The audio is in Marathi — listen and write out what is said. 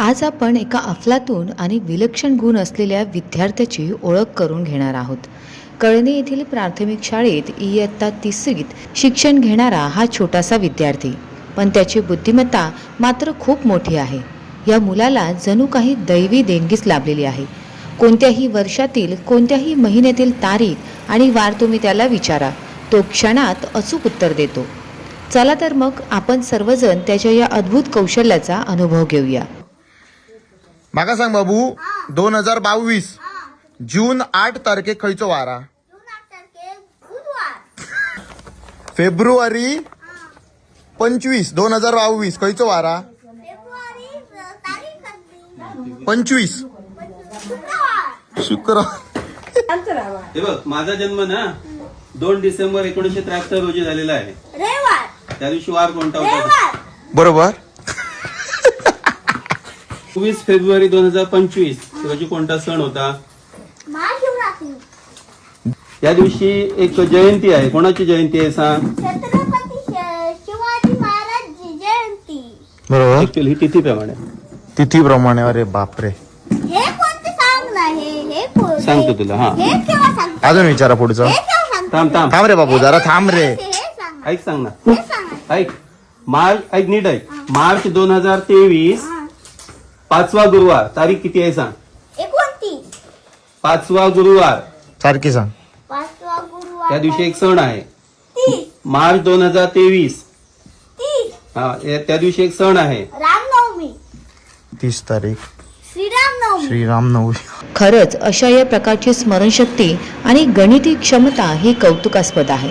आज आपण एका अफलातून आणि विलक्षण गुण असलेल्या विद्यार्थ्याची ओळख करून घेणार आहोत. कळणे येथील प्राथमिक शाळेत इयत्ता 3रीत शिक्षण घेणारा हा छोटासा विद्यार्थी, पण त्याची बुद्धिमत्ता मात्र खूप मोठी आहे. या मुलाला जणू काही दैवी देणगीच लाभलेली आहे. कोणत्याही वर्षातील कोणत्याही महिन्यातील तारीख आणि वार तुम्ही त्याला विचारा, तो क्षणात अचूक उत्तर देतो. चला तर मग आपण सर्वजण त्याच्या या अद्भुत कौशल्याचा अनुभव घेऊया. माका सांग बाबू, 2022 जून 8 तारखेक खयचो वारा? फेब्रुवारी 25 2022 खयचो वारा? 25 शुक्रवार. हे बघ, माझा जन्म ना 2 डिसेंबर 1973 रोजी झालेला आहे. त्या दिवशी वार कोणता होता? बरोबर. 24 फेब्रुवारी 2025 रोजी कोणता सण होता? या दिवशी एक जयंती आहे. कोणाची जयंती आहे सांग? छत्रपती शिवाजी महाराज जयंती. बरोबर. ऍक्च्युअली ही तिथीप्रमाणे. तिथीप्रमाणे. अरे बापरे. हे कोणते सांग ना? हे कोण? सांगतो तुला. हा, हे केव्हा सांग? अजून विचारा पुढचं. हे केव्हा सांग? थांब थांब थांब रे बाबू, जरा थांब रे. हे सांग ना. ऐक, सांग ना. हे सांग ना. ऐक, ऐक नीट ऐक. मार्च 2023 5वा गुरुवार. तारीख किती आहे सांग? 29. 5वा गुरुवार. सारखी सांग. 5वा गुरुवार. त्या दिवशी एक सण आहे. 30. मार्च 2023. 30. हा, त्या दिवशी एक सण आहे. रामनवमी. 30 तारीख श्रीरामनवमी. श्रीरामनवमी. खरंच अशा या प्रकारची स्मरणशक्ती आणि गणिती क्षमता ही कौतुकास्पद आहे.